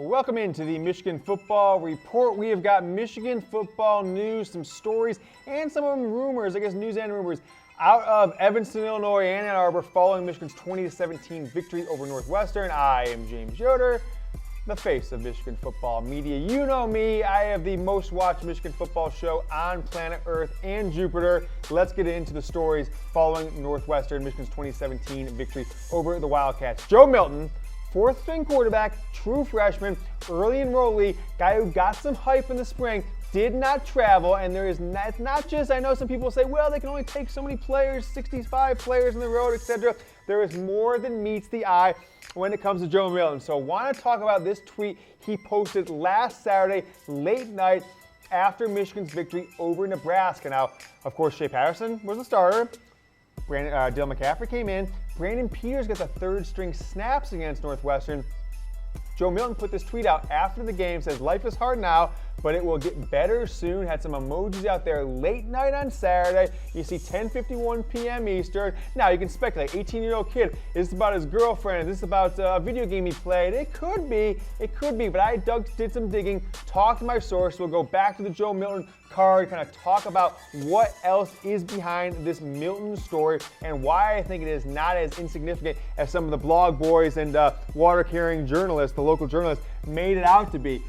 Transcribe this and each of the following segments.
Welcome into the Michigan Football Report. We have got Michigan football news, some stories, and some of them rumors, I guess news and rumors, out of Evanston, Illinois and Ann Arbor following Michigan's 20-17 victory over Northwestern. I am James Yoder, the face of Michigan football media. You know me, I have the most watched Michigan football show on planet Earth and Jupiter. Let's get into the stories following Northwestern, Michigan's 2017 victory over the Wildcats. Joe Milton, fourth string quarterback, true freshman, early enrollee, guy who got some hype in the spring, did not travel, and it's not just, I know some people say, well, they can only take so many players, 65 players on the road, etc. There is more than meets the eye when it comes to Joe Milton. So I want to talk about this tweet he posted last Saturday, late night, after Michigan's victory over Nebraska. Now, of course, Shea Patterson was the starter. Dylan McCaffrey came in. Brandon Peters got the third string snaps against Northwestern. Joe Milton put this tweet out after the game, says, life is hard now, but it will get better soon. Had some emojis out there late night on Saturday. You see 10:51 p.m. Eastern. Now you can speculate, 18-year-old kid, is this about his girlfriend? Is this about a video game he played? It could be, but I did some digging, talked to my source. We'll go back to the Joe Milton card, kind of talk about what else is behind this Milton story and why I think it is not as insignificant as some of the blog boys and water-carrying journalists, the local journalists, made it out to be.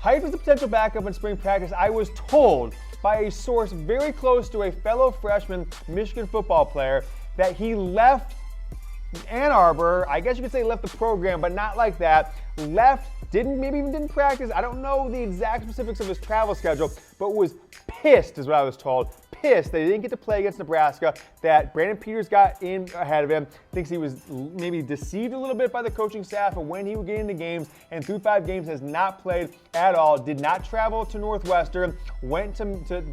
Hype is a potential backup in spring practice. I was told by a source very close to a fellow freshman Michigan football player that he left Ann Arbor. I guess you could say left the program, but not like that. Left, maybe even didn't practice. I don't know the exact specifics of his travel schedule, but was pissed is what I was told. Pissed that he didn't get to play against Nebraska, that Brandon Peters got in ahead of him, thinks he was maybe deceived a little bit by the coaching staff of when he would get into games, and through 5 games has not played at all, did not travel to Northwestern, went to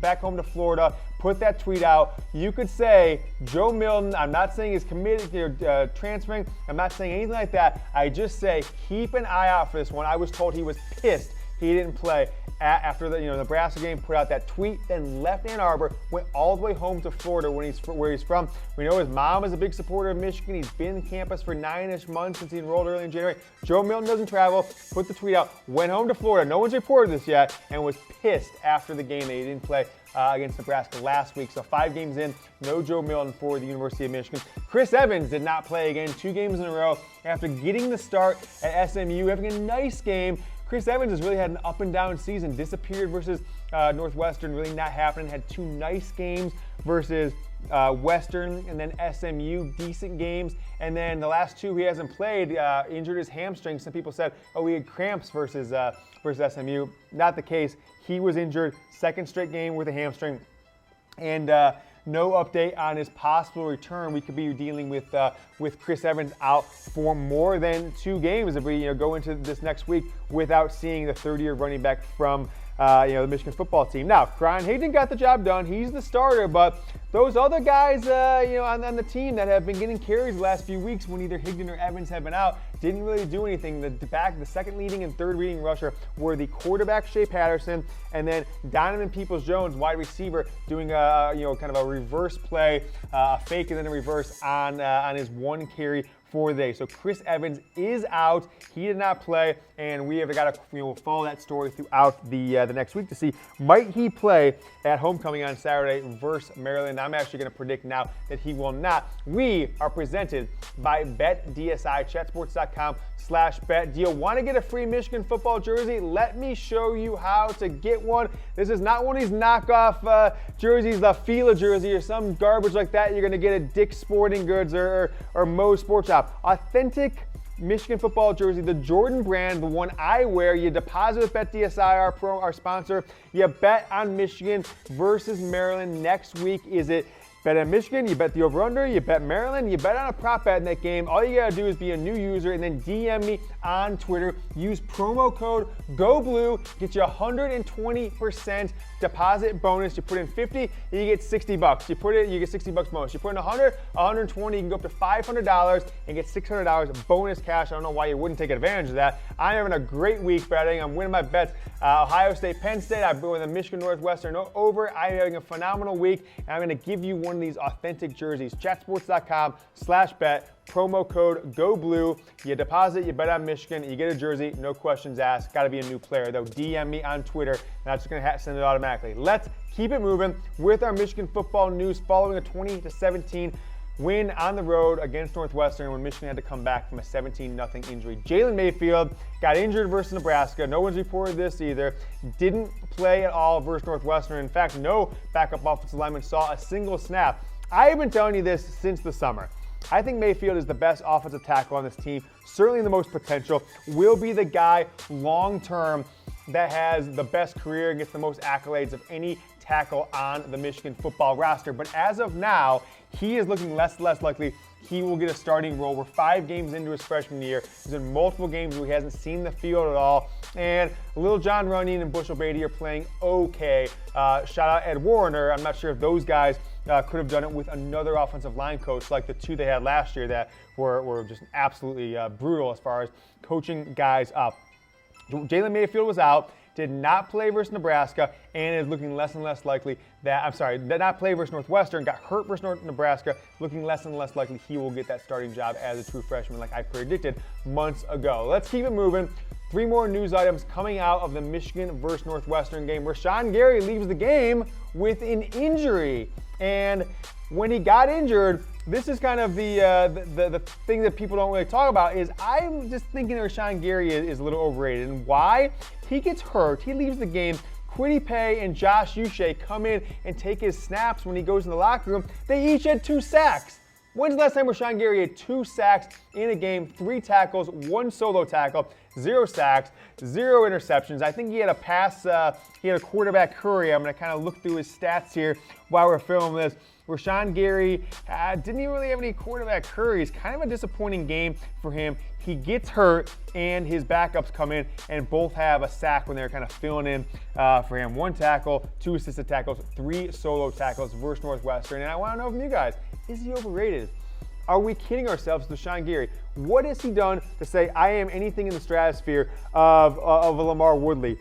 back home to Florida, put that tweet out. You could say Joe Milton, I'm not saying he's committed to transferring, I'm not saying anything like that. I just say keep an eye out for this one. I was told he was pissed he didn't play after the Nebraska game, put out that tweet, then left Ann Arbor, went all the way home to Florida where he's from. We know his mom is a big supporter of Michigan. He's been on campus for 9-ish months since he enrolled early in January. Joe Milton doesn't travel, put the tweet out, went home to Florida. No one's reported this yet, and was pissed after the game that he didn't play against Nebraska last week. So 5 games in, no Joe Milton for the University of Michigan. Chris Evans did not play again 2 games in a row after getting the start at SMU, having a nice game. Chris Evans has really had an up and down season. Disappeared versus Northwestern, really not happening. Had 2 nice games versus Western, and then SMU, decent games. And then the last 2 he hasn't played, injured his hamstring. Some people said, oh, he had cramps versus SMU. Not the case. He was injured, 2nd straight game with a hamstring. And no update on his possible return. We could be dealing with Chris Evans out for more than 2 games if we go into this next week without seeing the 30-year running back from the Michigan football team. Now, Ryan Hayden got the job done. He's the starter, but those other guys on the team that have been getting carries the last few weeks when either Higdon or Evans have been out didn't really do anything. The second leading and third leading rusher were the quarterback Shea Patterson, and then Donovan Peoples-Jones, wide receiver, doing kind of a reverse play, a fake and then a reverse on his 1 carry for the day. So Chris Evans is out. He did not play, and we have got to follow that story throughout the next week to see might he play at homecoming on Saturday versus Maryland. I'm actually going to predict now that he will not. We are presented by BetDSI, chatsports.com/bet. Do you want to get a free Michigan football jersey? Let me show you how to get one. This is not one of these knockoff jerseys, the Fila jersey or some garbage like that you're going to get at Dick's Sporting Goods or Moe's Sports Shop. Authentic Michigan football jersey, the Jordan brand, the one I wear. You deposit with BetDSI, our sponsor. You bet on Michigan versus Maryland next week. Is it bet on Michigan, you bet the over-under, you bet Maryland, you bet on a prop bet in that game. All you gotta do is be a new user and then DM me on Twitter. Use promo code GOBLUE, get you 120% deposit bonus. You put in 50, you get $60. You get $60 bonus. You put in 100, 120, you can go up to $500 and get $600 bonus cash. I don't know why you wouldn't take advantage of that. I'm having a great week betting. I'm winning my bets. Ohio State, Penn State. I've been with a Michigan Northwestern over. I'm having a phenomenal week, and I'm going to give you one one of these authentic jerseys. Chatsports.com/bet. Promo code GOBLUE. You deposit, you bet on Michigan, you get a jersey, no questions asked. Got to be a new player, though. DM me on Twitter. That's just going to send it automatically. Let's keep it moving with our Michigan football news following a 20-17 win on the road against Northwestern when Michigan had to come back from a 17-0 injury. Jalen Mayfield got injured versus Nebraska. No one's reported this either. Didn't play at all versus Northwestern. In fact, no backup offensive lineman saw a single snap. I have been telling you this since the summer. I think Mayfield is the best offensive tackle on this team, certainly the most potential, will be the guy long-term that has the best career and gets the most accolades of any tackle on the Michigan football roster. But as of now, he is looking less and less likely he will get a starting role. We're 5 games into his freshman year. He's in multiple games where he hasn't seen the field at all. And Little John Runyon and Bushel Beatty are playing okay. Shout out Ed Warner. I'm not sure if those guys could have done it with another offensive line coach like the 2 they had last year that were just absolutely brutal as far as coaching guys up. Jalen Mayfield was out, did not play versus Nebraska, and is looking less and less likely did not play versus Northwestern, got hurt versus Nebraska, looking less and less likely he will get that starting job as a true freshman like I predicted months ago. Let's keep it moving. 3 more news items coming out of the Michigan versus Northwestern game. Rashan Gary leaves the game with an injury. And when he got injured, this is kind of the thing that people don't really talk about is I'm just thinking Rashan Gary is a little overrated. And why? He gets hurt. He leaves the game. Kwity Paye and Josh Uche come in and take his snaps when he goes in the locker room. They each had 2 sacks. When's the last time Rashan Gary had 2 sacks in a game, 3 tackles, 1 solo tackle, 0 sacks, 0 interceptions? I think he had a pass, he had a quarterback hurry. I'm going to kind of look through his stats here while we're filming this. Rashan Gary didn't even really have any quarterback hurries. Kind of a disappointing game for him. He gets hurt, and his backups come in, and both have a sack when they're kind of filling in for him. 1 tackle, 2 assisted tackles, 3 solo tackles versus Northwestern. And I want to know from you guys, is he overrated? Are we kidding ourselves with Rashan Gary? What has he done to say, I am anything in the stratosphere of a Lamar Woodley?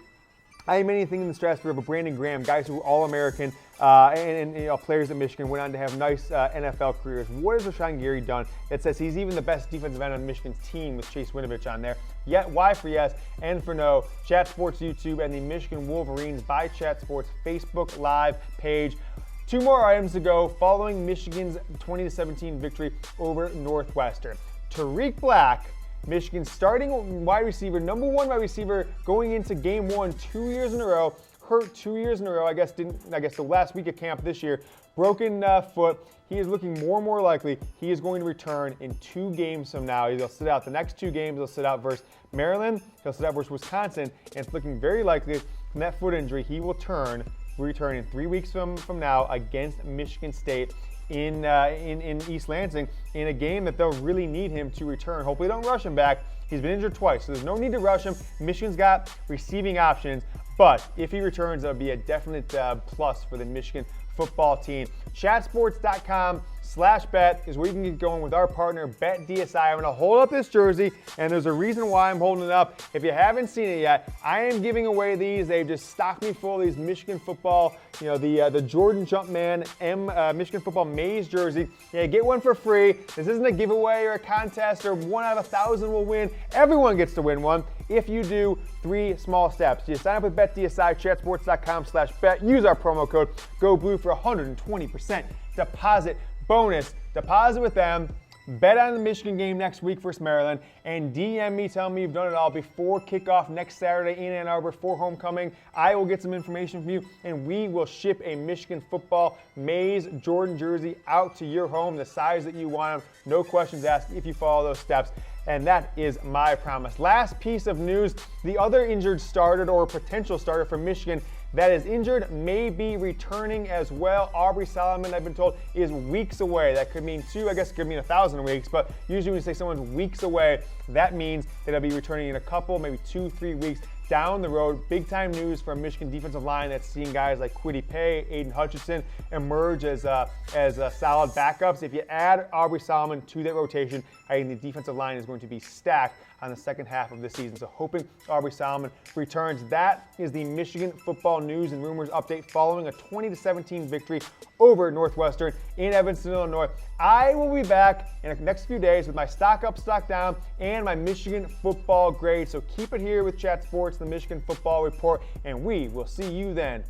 I am anything in the stratosphere of a Brandon Graham, guys who were All-American and you know, players at Michigan went on to have nice NFL careers. What has Rashan Gary done that says he's even the best defensive end on Michigan's team with Chase Winovich on there? Yet, Y for yes, N for no. Chat Sports YouTube and the Michigan Wolverines by Chat Sports Facebook Live page. 2 more items to go following Michigan's 20-17 victory over Northwestern. Tarik Black, Michigan's starting wide receiver, number 1 wide receiver going into game 1 2 years in a row, hurt 2 years in a row, I guess the last week of camp this year, broken foot. He is looking more and more likely he is going to return in 2 games from now. He'll sit out the next 2 games. He'll sit out versus Maryland, he'll sit out versus Wisconsin, and it's looking very likely from that foot injury he will return in 3 weeks from now against Michigan State in East Lansing in a game that they'll really need him to return. Hopefully they don't rush him back. He's been injured twice, so there's no need to rush him. Michigan's got receiving options, but if he returns, that'll be a definite plus for the Michigan football team. Chatsports.com/bet is where you can get going with our partner, BetDSI. I'm going to hold up this jersey, and there's a reason why I'm holding it up. If you haven't seen it yet, I am giving away these. They've just stocked me full of these Michigan football, you know, the Jordan Jumpman Michigan football MAIZE jersey. Yeah, get one for free. This isn't a giveaway or a contest or 1 out of 1,000 will win. Everyone gets to win one if you do 3 small steps. You sign up with BetDSI, chatsports.com/bet. Use our promo code GOBLUE for 120% deposit bonus. Deposit with them. Bet on the Michigan game next week versus Maryland, and DM me, tell me you've done it all before kickoff next Saturday in Ann Arbor for homecoming. I will get some information from you, and we will ship a Michigan football MAIZE Jordan jersey out to your home, the size that you want them. No questions asked if you follow those steps. And that is my promise. Last piece of news, the other injured starter or potential starter for Michigan that is injured may be returning as well. Aubrey Solomon, I've been told, is weeks away. That could mean 2, I guess it could mean 1,000 weeks, but usually when you say someone's weeks away, that means that they'll be returning in a couple, maybe 2-3 weeks. down the road. Big time news from Michigan defensive line that's seeing guys like Kwity Paye, Aiden Hutchinson emerge as solid backups. If you add Aubrey Solomon to that rotation, I think the defensive line is going to be stacked on the second half of this season. So hoping Aubrey Solomon returns. That is the Michigan football news and rumors update following a 20-17 victory over Northwestern in Evanston, Illinois. I will be back in the next few days with my stock up, stock down, and my Michigan football grade. So keep it here with Chat Sports, the Michigan Football Report, and we will see you then.